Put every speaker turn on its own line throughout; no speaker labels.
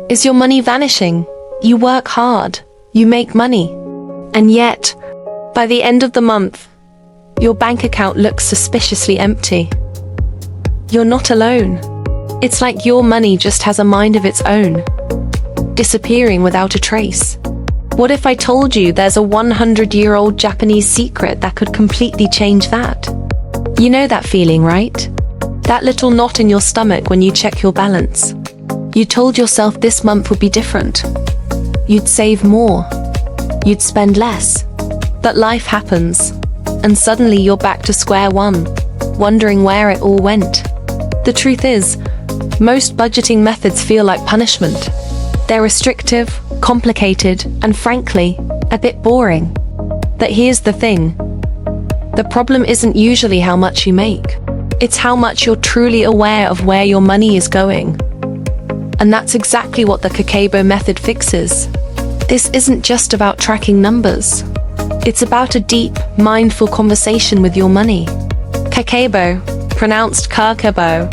Is your money vanishing? You work hard, you make money, and yet, by the end of the month, your bank account looks suspiciously empty. You're not alone. It's like your money just has a mind of its own, disappearing without a trace. What if I told you there's a 100-year-old Japanese secret that could completely change that? You know that feeling, right? That little knot in your stomach when you check your balance. You told yourself this month would be different. You'd save more. You'd spend less. But life happens, and suddenly you're back to square one, wondering where it all went. The truth is, most budgeting methods feel like punishment. They're restrictive, complicated, and frankly, a bit boring. But here's the thing. The problem isn't usually how much you make. It's how much you're truly aware of where your money is going. And that's exactly what the Kakeibo method fixes. This isn't just about tracking numbers. It's about a deep, mindful conversation with your money. Kakeibo, pronounced Kakeibo,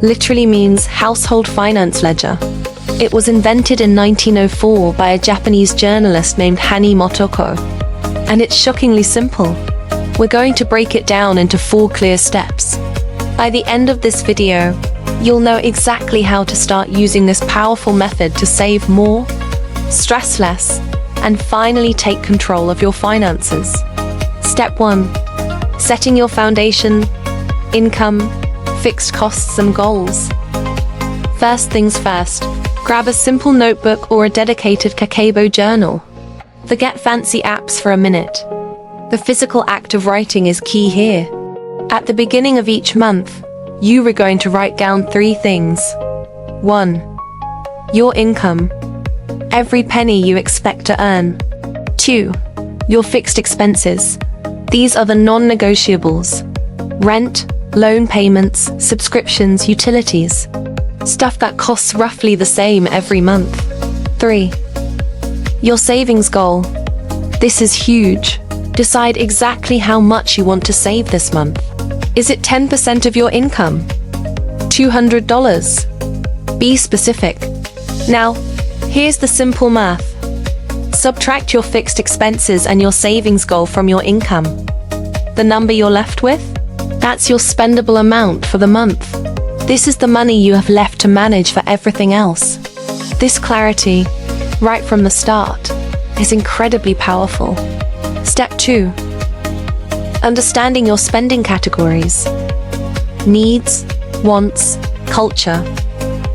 literally means household finance ledger. It was invented in 1904 by a Japanese journalist named Hani Motoko. And it's shockingly simple. We're going to break it down into 4 clear steps. By the end of this video, you'll know exactly how to start using this powerful method to save more, stress less, and finally take control of your finances. Step 1. Setting your foundation, income, fixed costs and goals. First things first, grab a simple notebook or a dedicated Kakeibo journal. Forget fancy apps for a minute. The physical act of writing is key here. At the beginning of each month, you are going to write down 3 things. 1. Your income. Every penny you expect to earn. 2. Your fixed expenses. These are the non-negotiables. Rent, loan payments, subscriptions, utilities. Stuff that costs roughly the same every month. 3. Your savings goal. This is huge. Decide exactly how much you want to save this month. Is it 10% of your income? $200? Be specific. Now, here's the simple math. Subtract your fixed expenses and your savings goal from your income. The number you're left with? That's your spendable amount for the month. This is the money you have left to manage for everything else. This clarity, right from the start, is incredibly powerful. Step 2. Understanding your spending categories. Needs, wants, culture,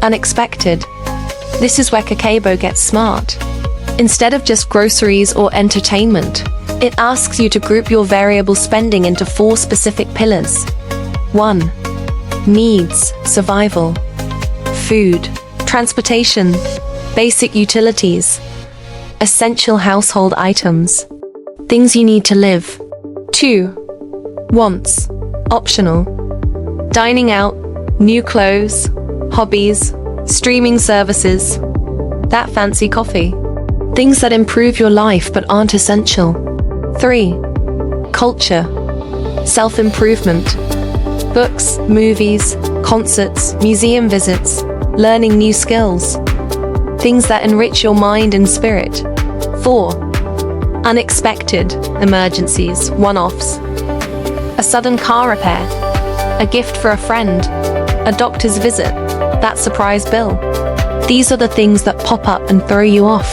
unexpected. This is where Kakeibo gets smart. Instead of just groceries or entertainment, it asks you to group your variable spending into 4 specific pillars. 1. Needs, survival. Food, transportation, basic utilities, essential household items, things you need to live. 2. Wants, optional. Dining out, new clothes, hobbies, streaming services, that fancy coffee. Things that improve your life but aren't essential. 3. Culture, self-improvement. Books, movies, concerts, museum visits, learning new skills. Things that enrich your mind and spirit. 4. Unexpected, emergencies, one-offs. A sudden car repair, a gift for a friend, a doctor's visit, that surprise bill. These are the things that pop up and throw you off.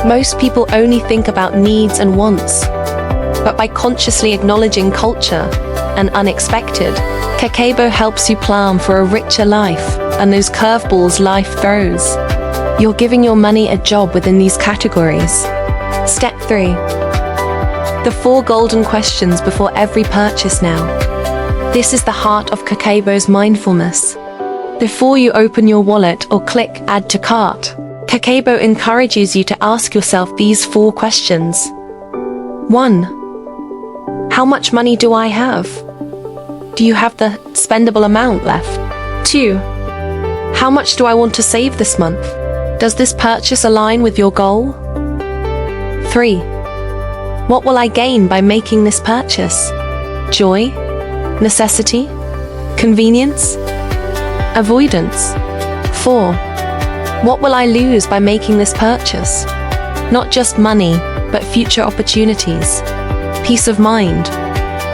Most people only think about needs and wants. But by consciously acknowledging culture and unexpected, Kakeibo helps you plan for a richer life and those curveballs life throws. You're giving your money a job within these categories. Step 3. The 4 golden questions before every purchase now. This is the heart of Kakeibo's mindfulness. Before you open your wallet or click Add to Cart, Kakeibo encourages you to ask yourself these 4 questions. 1. How much money do I have? Do you have the spendable amount left? 2. How much do I want to save this month? Does this purchase align with your goal? 3. What will I gain by making this purchase? Joy? Necessity? Convenience? Avoidance? 4. What will I lose by making this purchase? Not just money, but future opportunities, peace of mind,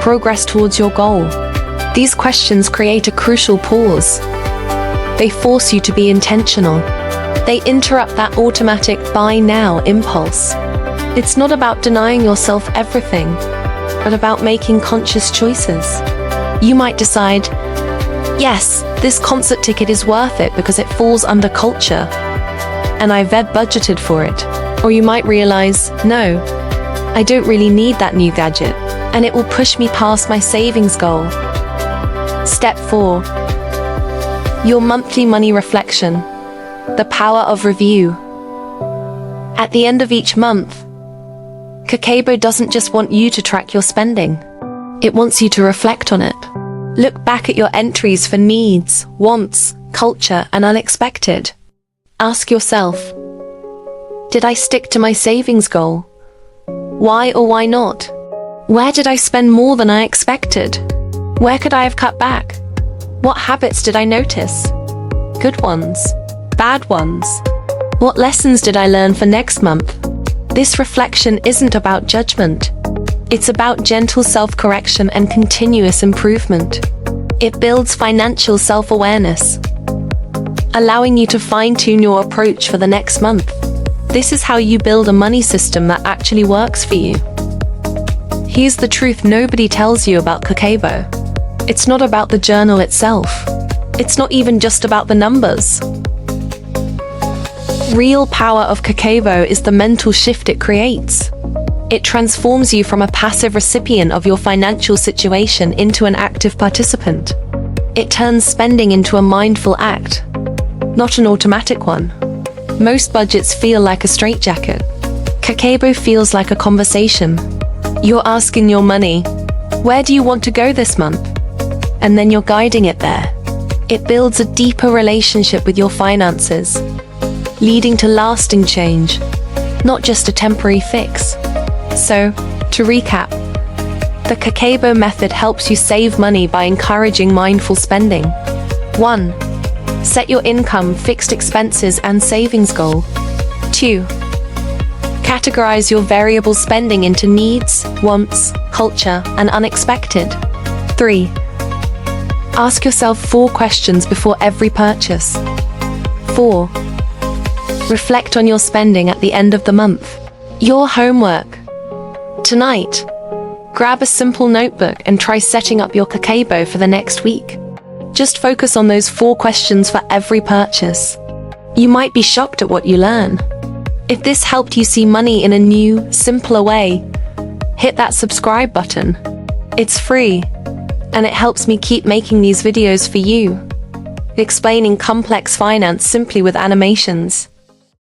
progress towards your goal. These questions create a crucial pause. They force you to be intentional. They interrupt that automatic buy now impulse. It's not about denying yourself everything, but about making conscious choices. You might decide, yes, this concert ticket is worth it because it falls under culture, and I've budgeted for it. Or you might realize, no, I don't really need that new gadget, and it will push me past my savings goal. Step 4. Your monthly money reflection. The power of review. At the end of each month, Kakeibo doesn't just want you to track your spending. It wants you to reflect on it. Look back at your entries for needs, wants, culture, and unexpected. Ask yourself, did I stick to my savings goal? Why or why not? Where did I spend more than I expected? Where could I have cut back? What habits did I notice? Good ones, bad ones. What lessons did I learn for next month? This reflection isn't about judgment. It's about gentle self-correction and continuous improvement. It builds financial self-awareness, allowing you to fine-tune your approach for the next month. This is how you build a money system that actually works for you. Here's the truth nobody tells you about Kakeibo. It's not about the journal itself. It's not even just about the numbers. Real power of Kakeibo is the mental shift it creates. It transforms you from a passive recipient of your financial situation into an active participant. It turns spending into a mindful act, not an automatic one. Most budgets feel like a straitjacket. Kakeibo feels like a conversation. You're asking your money, where do you want to go this month? And then you're guiding it there. It builds a deeper relationship with your finances, leading to lasting change, not just a temporary fix. So, to recap, the Kakeibo method helps you save money by encouraging mindful spending. 1. Set your income, fixed expenses, and savings goal. 2. Categorize your variable spending into needs, wants, culture, and unexpected. 3. Ask yourself 4 questions before every purchase. 4. Reflect on your spending at the end of the month. Your homework. Tonight, grab a simple notebook and try setting up your Kakeibo for the next week. Just focus on those 4 questions for every purchase. You might be shocked at what you learn. If this helped you see money in a new, simpler way, hit that subscribe button. It's free, and it helps me keep making these videos for you, explaining complex finance simply with animations.